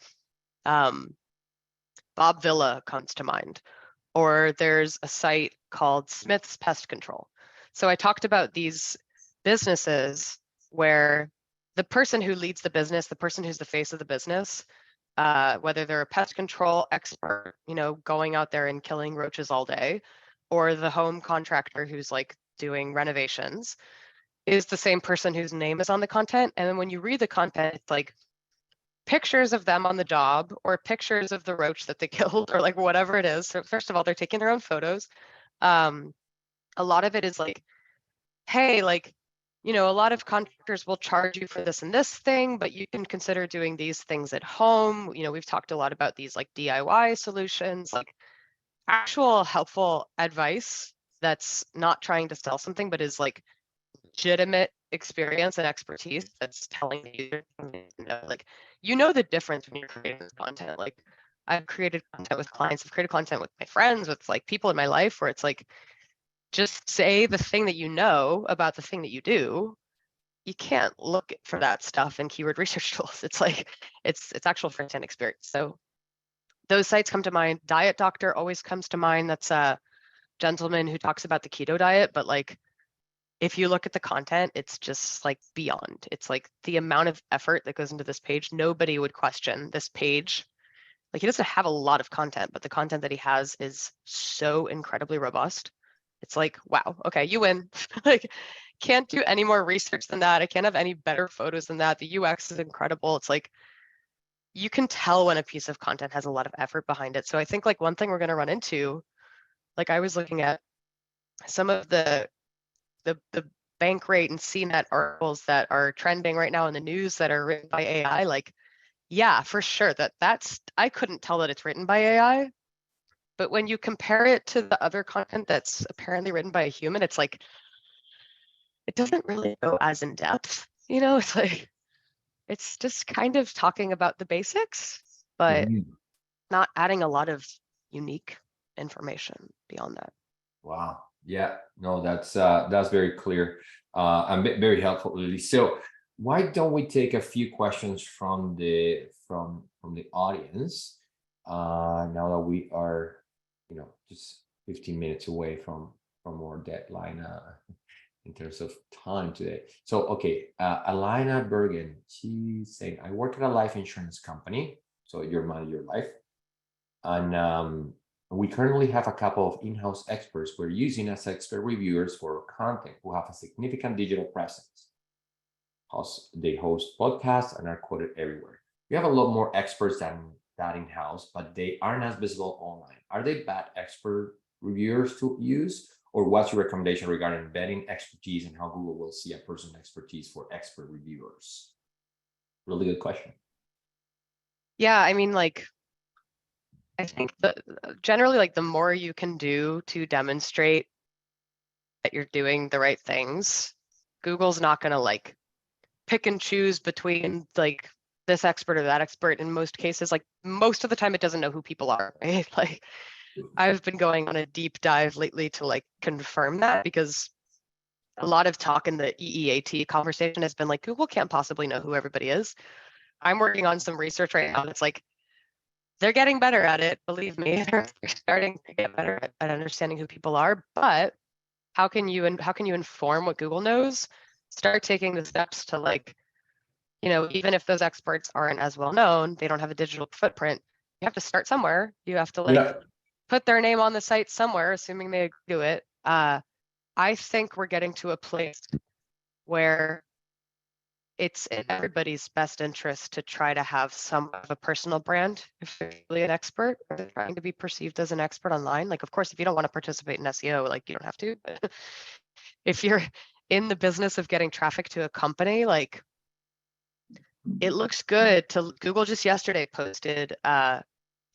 B: Bob Villa comes to mind. Or there's a site called Smith's Pest Control. So I talked about these businesses where the person who leads the business, the person who's the face of the business, whether they're a pest control expert, going out there and killing roaches all day, or the home contractor who's like doing renovations, is the same person whose name is on the content. And then when you read the content, it's like pictures of them on the job or pictures of the roach that they killed or like whatever it is. So first of all, they're taking their own photos. A lot of it is like, hey, like, a lot of contractors will charge you for this and this thing, but you can consider doing these things at home. We've talked a lot about these like DIY solutions, like actual helpful advice that's not trying to sell something, but is like legitimate experience and expertise that's telling the user, like, the difference when you're creating this content. Like, I've created content with clients, I've created content with my friends, with like people in my life where it's like, just say the thing that you know about the thing that you do. You can't look for that stuff in keyword research tools. It's like, it's actual firsthand experience. So those sites come to mind. Diet Doctor always comes to mind. That's a gentleman who talks about the keto diet, but like, if you look at the content, it's just like beyond. It's like the amount of effort that goes into this page. Nobody would question this page. Like, he doesn't have a lot of content, but the content that he has is so incredibly robust. It's like, wow, okay, you win. Like, can't do any more research than that. I can't have any better photos than that. The UX is incredible. It's like, you can tell when a piece of content has a lot of effort behind it. So I think like one thing we're going to run into, like I was looking at some of the bank rate and CNET articles that are trending right now in the news that are written by AI, like, yeah, for sure, that's I couldn't tell that it's written by AI. But when you compare it to the other content that's apparently written by a human, it's like, it doesn't really go as in depth. It's like, it's just kind of talking about the basics, but
A: Mhm.
B: not adding a lot of unique information beyond that.
A: Wow. Yeah. No, that's very clear and very helpful, Lily. So why don't we take a few questions from the audience? Now that we are, just 15 minutes away from our deadline in terms of time today. So okay, Alina Bergen, she's saying, I work at a life insurance company. So your money, your life. And we currently have a couple of in-house experts we're using as expert reviewers for content who have a significant digital presence. They host podcasts and are quoted everywhere. We have a lot more experts than that in-house, but they aren't as visible online. Are they bad expert reviewers to use? Or what's your recommendation regarding vetting expertise and how Google will see a person's expertise for expert reviewers? Really good question.
B: Yeah, I mean, like, I think that generally, like, the more you can do to demonstrate that you're doing the right things, Google's not going to like pick and choose between like this expert or that expert. In most cases, like most of the time, it doesn't know who people are, right? Like, I've been going on a deep dive lately to like confirm that, because a lot of talk in the EEAT conversation has been like, Google can't possibly know who everybody is. I'm working on some research right now that's like, they're getting better at it, believe me. They're starting to get better at understanding who people are. But how can you inform what Google knows? Start taking the steps to like, even if those experts aren't as well known, they don't have a digital footprint. You have to start somewhere. You have to like
A: Yeah.
B: put their name on the site somewhere, assuming they do it. I think we're getting to a place where it's in everybody's best interest to try to have some of a personal brand if they're really an expert or they're trying to be perceived as an expert online. Like, of course, if you don't want to participate in SEO, like, you don't have to. But if you're in the business of getting traffic to a company, like, it looks good to Google. Just yesterday posted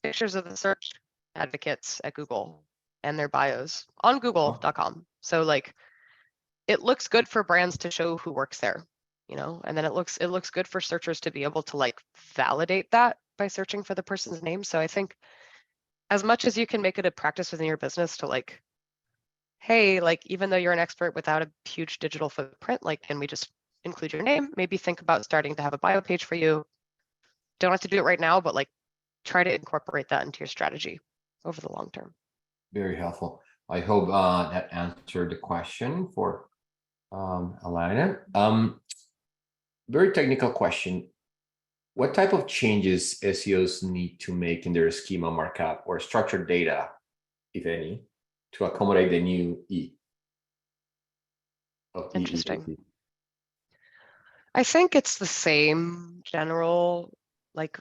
B: pictures of the search advocates at Google and their bios on google.com. So like, it looks good for brands to show who works there, and then it looks good for searchers to be able to like validate that by searching for the person's name. So I think as much as you can make it a practice within your business to like, hey, like, even though you're an expert without a huge digital footprint, like, can we just include your name? Maybe think about starting to have a bio page for you. Don't have to do it right now, but like, try to incorporate that into your strategy over the long term.
A: Very helpful. I hope that answered the question for Alana. Very technical question. What type of changes SEOs need to make in their schema markup or structured data, if any, to accommodate the new E of
B: Interesting.
A: EEAT?
B: I think it's the same general like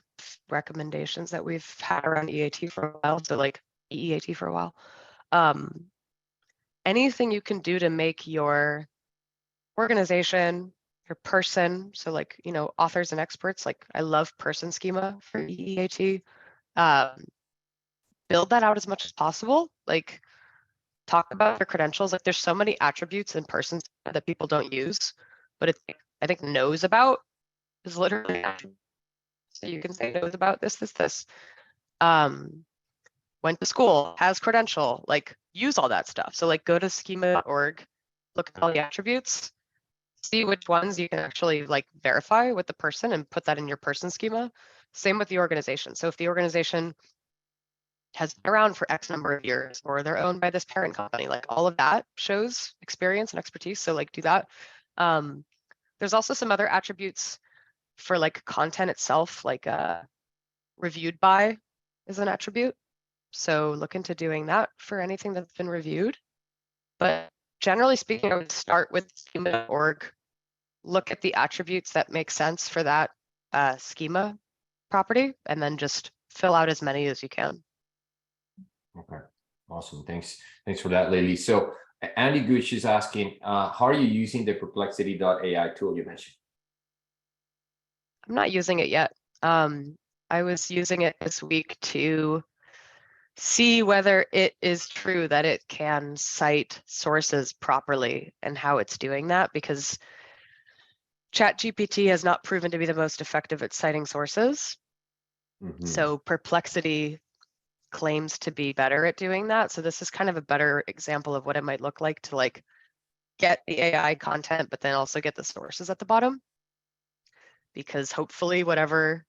B: recommendations that we've had around EAT for a while. So like EEAT for a while. Um, anything you can do to make your organization, your person, so like, authors and experts, like I love person schema for EEAT. Um, build that out as much as possible. Like talk about their credentials. Like there's so many attributes in person that people don't use, but it's I think knows about is literally an attribute. So you can say knows about this. Um, went to school, has credential, like use all that stuff. So like go to schema.org, look at all the attributes, see which ones you can actually like verify with the person and put that in your person schema. Same with the organization. So if the organization has been around for X number of years or they're owned by this parent company, like all of that shows experience and expertise. So like do that. There's also some other attributes for like content itself, like reviewed by is an attribute. So look into doing that for anything that's been reviewed. But generally speaking, I would start with schema.org, look at the attributes that make sense for that schema property, and then just fill out as many as you can.
A: Okay, awesome. Thanks for that, Lily. So Andy Gooch is asking, how are you using the perplexity.ai tool you mentioned?
B: I'm not using it yet. I was using it this week to see whether it is true that it can cite sources properly and how it's doing that, because ChatGPT has not proven to be the most effective at citing sources. So Perplexity claims to be better at doing that. So this is kind of a better example of what it might look like to like get the AI content, but then also get the sources at the bottom. Because hopefully whatever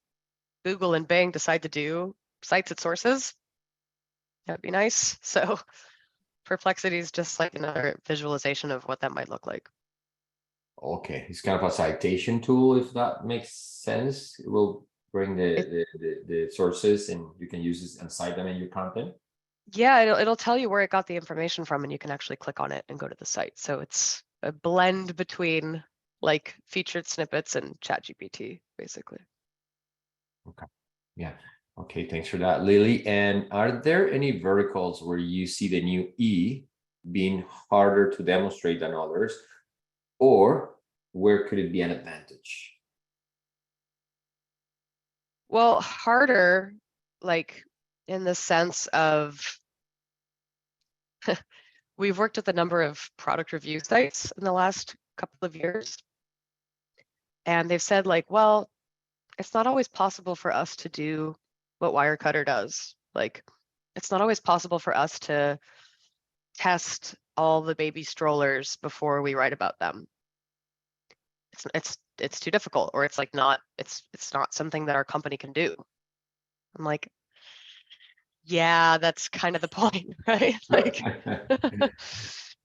B: Google and Bing decide to do cites its sources. That'd be nice. So Perplexity is just like another visualization of what that might look like.
A: Okay, it's kind of a citation tool, if that makes sense. It will bring the sources and you can use this and cite them in your content.
B: Yeah, it'll tell you where it got the information from and you can actually click on it and go to the site. So it's a blend between like featured snippets and ChatGPT, basically.
A: Okay. Yeah. Okay. Thanks for that, Lily. And are there any verticals where you see the new E being harder to demonstrate than others, or where could it be an advantage?
B: Well, harder, like in the sense of we've worked with a number of product review sites in the last couple of years, and they've said like, well, it's not always possible for us to do what Wirecutter does. Like, it's not always possible for us to test all the baby strollers before we write about them. It's too difficult, or it's like not it's not something that our company can do. I'm like, yeah, that's kind of the point, right? Like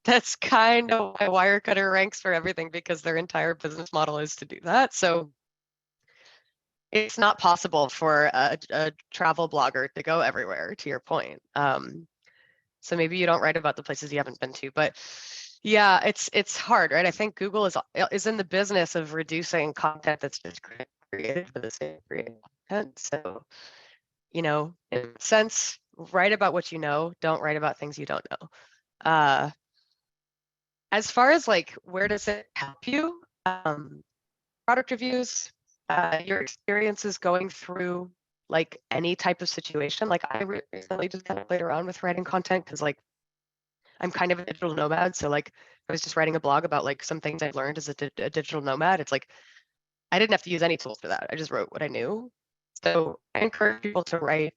B: that's kind of why Wirecutter ranks for everything, because their entire business model is to do that. So it's not possible for a travel blogger to go everywhere, to your point. So maybe you don't write about the places you haven't been to, but yeah, it's hard, right? I think Google is in the business of reducing content that's just created for the sake of creating content. So, in a sense, write about what you know, don't write about things you don't know. As far as like, where does it help you? Product reviews, your experiences going through like any type of situation. Like I recently just kind of played around with writing content because like I'm kind of a digital nomad. So like I was just writing a blog about like some things I've learned as a digital nomad. It's like I didn't have to use any tools for that. I just wrote what I knew. So I encourage people to write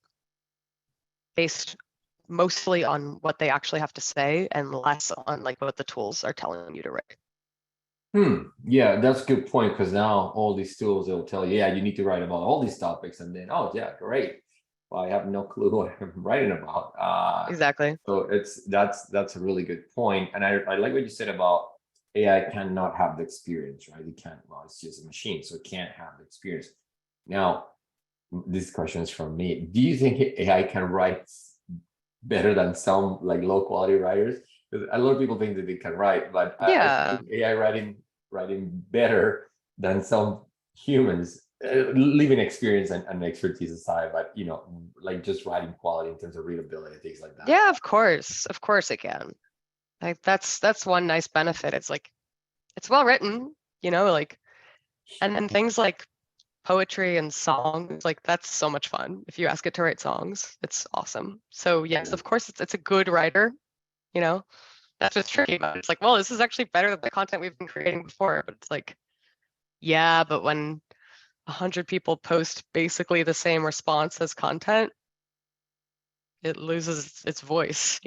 B: based mostly on what they actually have to say and less on like what the tools are telling you to write.
A: Yeah, that's a good point, because now all these tools, they'll tell you, yeah, you need to write about all these topics, and then, oh yeah, great. well, I have no clue what I'm writing about.
B: Exactly.
A: So that's a really good point. And I like what you said about AI cannot have the experience, right? It can't, well, it's just a machine, so it can't have the experience. Now, this question is from me. Do you think AI can write better than some like low quality writers? Because a lot of people think that they can write, but I
B: Yeah.
A: think AI writing better than some humans, leaving experience and expertise aside, but like just writing quality in terms of readability, things like that.
B: Yeah, of course. Of course it can. Like that's one nice benefit. It's like it's well written, like and then things like poetry and songs, like that's so much fun. If you ask it to write songs, it's awesome. So yes, of course it's a good writer, you know. That's what's tricky about it. It's like, well, this is actually better than the content we've been creating before. But it's like, yeah, but when 100 people post basically the same response as content, it loses its voice,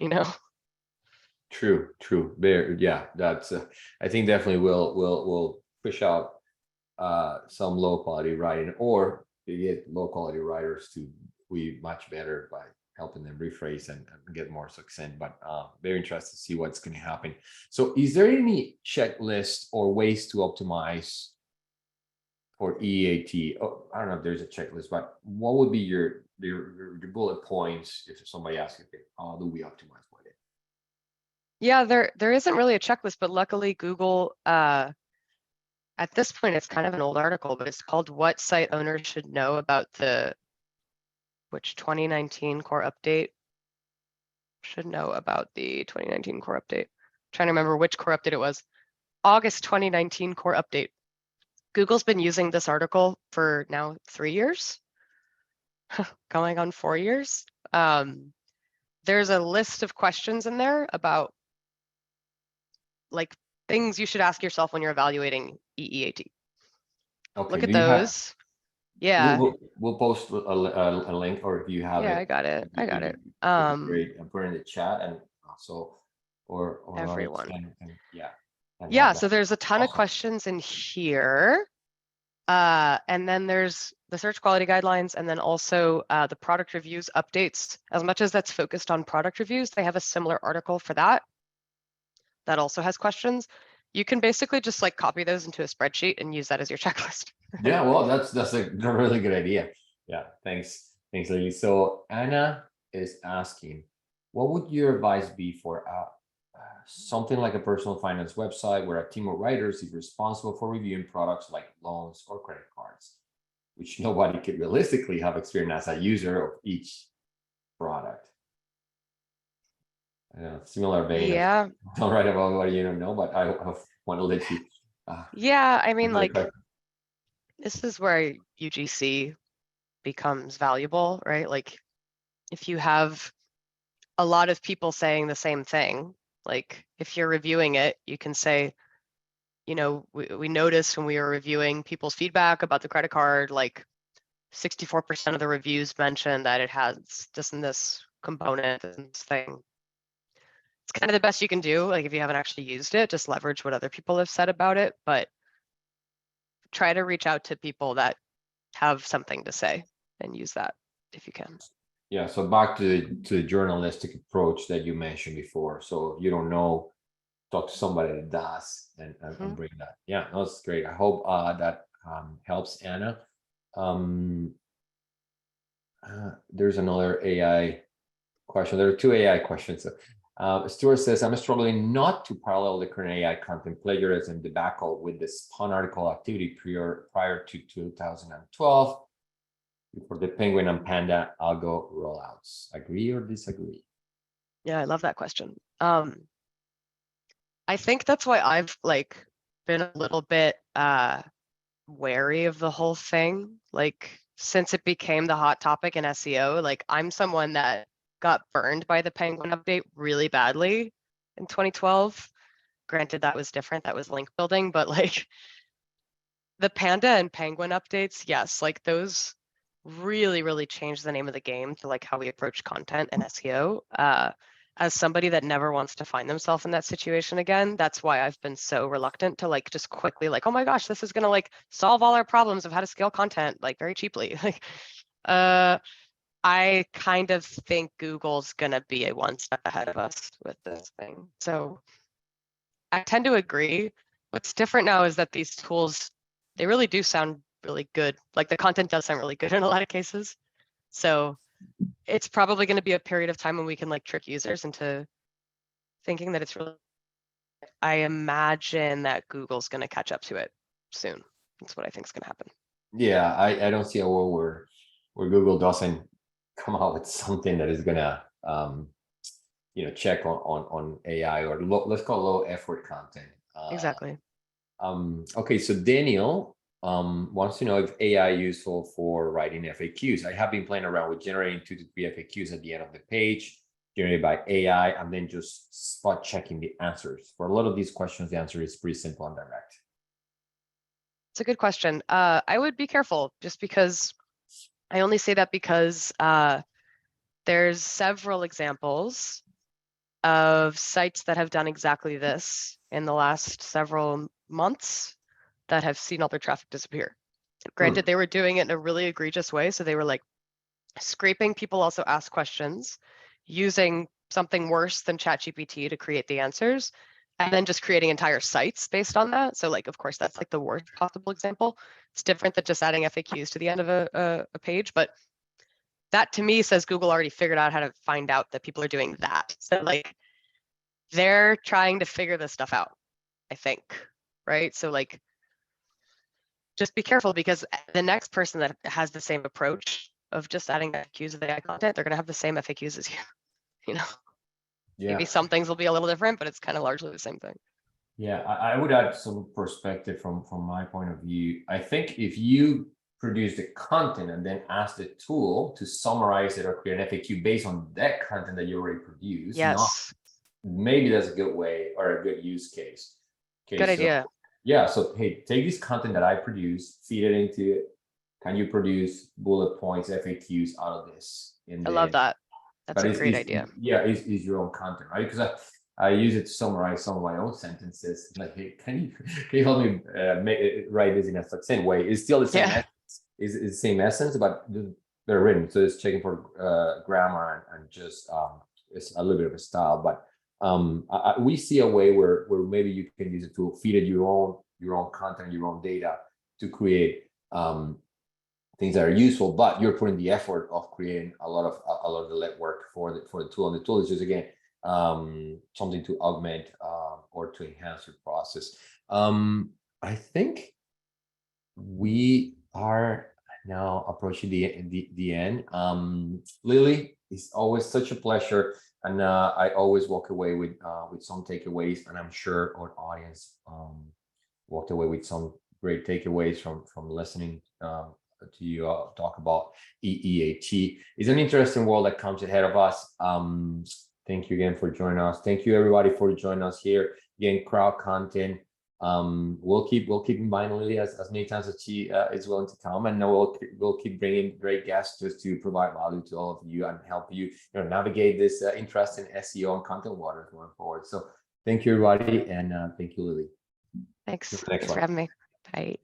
A: True. There, yeah, that's. I think definitely will push out some low quality writing, or you get low quality writers to be much better by helping them rephrase and get more succinct. But very interested to see what's going to happen. So, is there any checklist or ways to optimize for EAT? Oh, I don't know if there's a checklist, but what would be your bullet points if somebody asks you, okay, how do we optimize for it?
B: Yeah, there isn't really a checklist, but luckily Google, at this point, it's kind of an old article, but it's called What Site Owners Should Know About which 2019 core update should know about the 2019 core update. Trying to remember which core update it was. August 2019 core update. Google's been using this article for now 3 years, going on 4 years. There's a list of questions in there about like things you should ask yourself when you're evaluating EEAT.
A: Okay,
B: Look at
A: do you have?
B: those.
A: We'll,
B: Yeah,
A: we'll, we'll post a link, or if you have
B: yeah,
A: it,
B: I got it. I got it.
A: it'd be great. And put it in the chat, and also, or others
B: Everyone.
A: can yeah, and
B: Yeah,
A: have that.
B: so there's a ton of
A: Awesome.
B: questions in here. And then there's the search quality guidelines, and then also the product reviews updates. As much as that's focused on product reviews, they have a similar article for that also has questions. You can basically just like copy those into a spreadsheet and use that as your checklist.
A: Yeah, well, that's a really good idea. Yeah, thanks, Lily. So Anna is asking, what would your advice be for something like a personal finance website where a team of writers is responsible for reviewing products like loans or credit cards, which nobody could realistically have experience as a user of each product? Similar vein of
B: Yeah.
A: don't write about what you don't know, but I want to let you.
B: Yeah, I mean,
A: Another
B: like,
A: question.
B: this is where UGC becomes valuable, right? Like, if you have a lot of people saying the same thing, like, if you're reviewing it, you can say, we noticed when we were reviewing people's feedback about the credit card, like 64% of the reviews mentioned that it has this and this component and this thing. It's kind of the best you can do. Like if you haven't actually used it, just leverage what other people have said about it, but try to reach out to people that have something to say and use that if you can.
A: Yeah, so back to the journalistic approach that you mentioned before. So you don't know, talk to somebody that does, and bring that. Yeah, that's great. I hope that helps Anna. Um, there's another AI question. There are two AI questions. Stuart says, I'm struggling not to parallel the current AI content plagiarism debacle with the Spawn article activity prior to 2012 for the Penguin and Panda algo rollouts. Agree or disagree?
B: Yeah, I love that question. I think that's why I've like been a little bit wary of the whole thing. Like since it became the hot topic in SEO, like I'm someone that got burned by the Penguin update really badly in 2012. Granted, that was different. That was link building, but like the Panda and Penguin updates, yes, like those really, really changed the name of the game to like how we approach content and SEO. As somebody that never wants to find themselves in that situation again, that's why I've been so reluctant to like just quickly like, oh my gosh, this is gonna like solve all our problems of how to scale content like very cheaply. Like, I kind of think Google's gonna be a one step ahead of us with this thing. So I tend to agree. What's different now is that these tools, they really do sound really good. Like the content does sound really good in a lot of cases. So it's probably going to be a period of time when we can like trick users into thinking that it's really, I imagine that Google's going to catch up to it soon. That's what I think is going to happen.
A: Yeah, I don't see a world where Google doesn't come out with something that is gonna check on AI or let's call low effort content.
B: Exactly.
A: Okay, so Daniel wants to know if AI useful for writing FAQs. I have been playing around with generating 2 to 3 FAQs at the end of the page, generated by AI, and then just spot checking the answers. For a lot of these questions, the answer is pretty simple and direct.
B: It's a good question. I would be careful just because I only say that because there's several examples of sites that have done exactly this in the last several months that have seen all their traffic disappear. Granted, they were doing it in a really egregious way. So they were like scraping people also ask questions, using something worse than ChatGPT to create the answers, and then just creating entire sites based on that. So like, of course, that's like the worst possible example. It's different than just adding FAQs to the end of a page, but that to me says Google already figured out how to find out that people are doing that. So like, they're trying to figure this stuff out, I think, right? So like, just be careful because the next person that has the same approach of just adding FAQs of AI content, they're going to have the same FAQs as you. You know,
A: Yeah.
B: maybe some things will be a little different, but it's kind of largely the same thing.
A: Yeah, I would add some perspective from my point of view. I think if you produce the content and then ask the tool to summarize it or create an FAQ based on that content that you already produced,
B: Yes.
A: maybe that's a good way or a good use case. Okay,
B: Good idea.
A: Yeah, so hey, take this content that I produce, feed it into it. Can you produce bullet points, FAQs out of this?
B: I love that. That's a great
A: it's,
B: idea.
A: Yeah, is your own content, right? Because I use it to summarize some of my own sentences. Like, hey, can you help me write this in a succinct way? It's still the same essence. It's the same essence, but they're written. So it's checking for grammar and just it's a little bit of a style. But we see a way where maybe you can use it to feed it your own content, your own data to create things that are useful, but you're putting the effort of creating a lot of the legwork for the tool, and the tool is just again something to augment or to enhance your process. I think we are now approaching the end. Lily, it's always such a pleasure, and I always walk away with some takeaways, and I'm sure our audience walked away with some great takeaways from listening to you talk about EEAT. It's an interesting world that comes ahead of us. Thank you again for joining us. Thank you everybody for joining us here. Again, crowd content. We'll keep in mind Lily as many times as she is willing to come, and we'll keep bringing great guests just to provide value to all of you and help you, navigate this interesting SEO and content waters going forward. So thank you everybody, and thank you, Lily.
B: Thanks for having me. Bye.